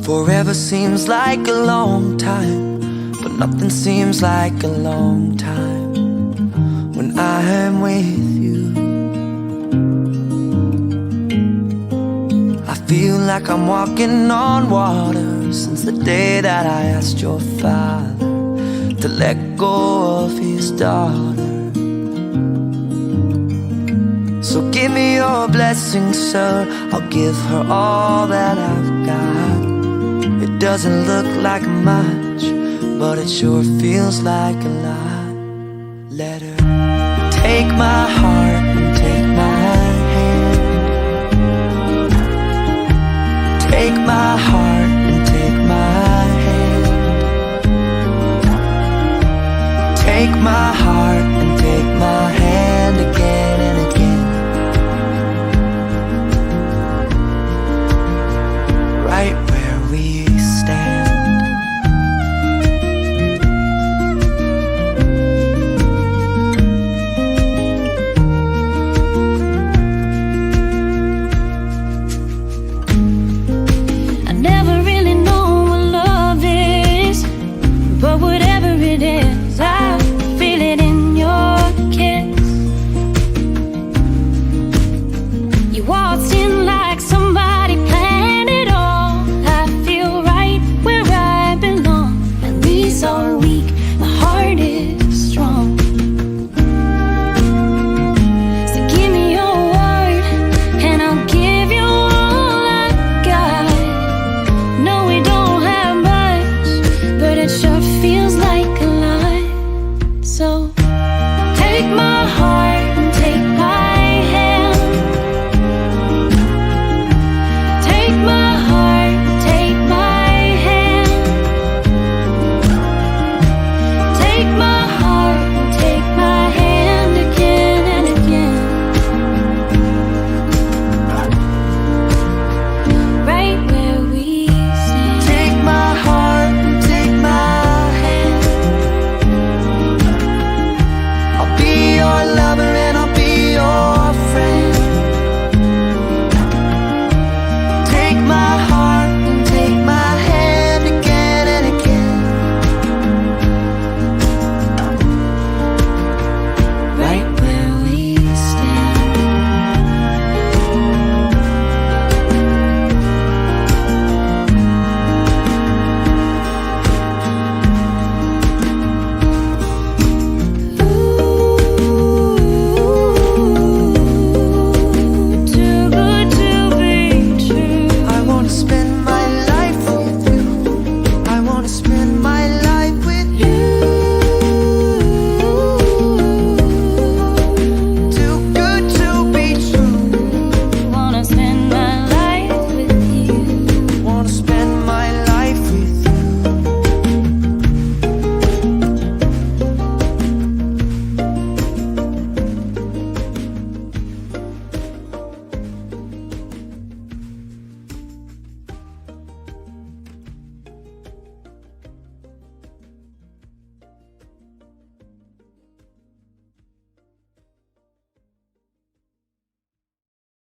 Forever seems like a long time, but nothing seems like a long time when I am with you. I feel like I'm walking on water since the day that I asked your father to let go of his daughter. So give me your blessing, sir, I'll give her all that I've got. It doesn't look like much, but it sure feels like a lot. Let her take my heart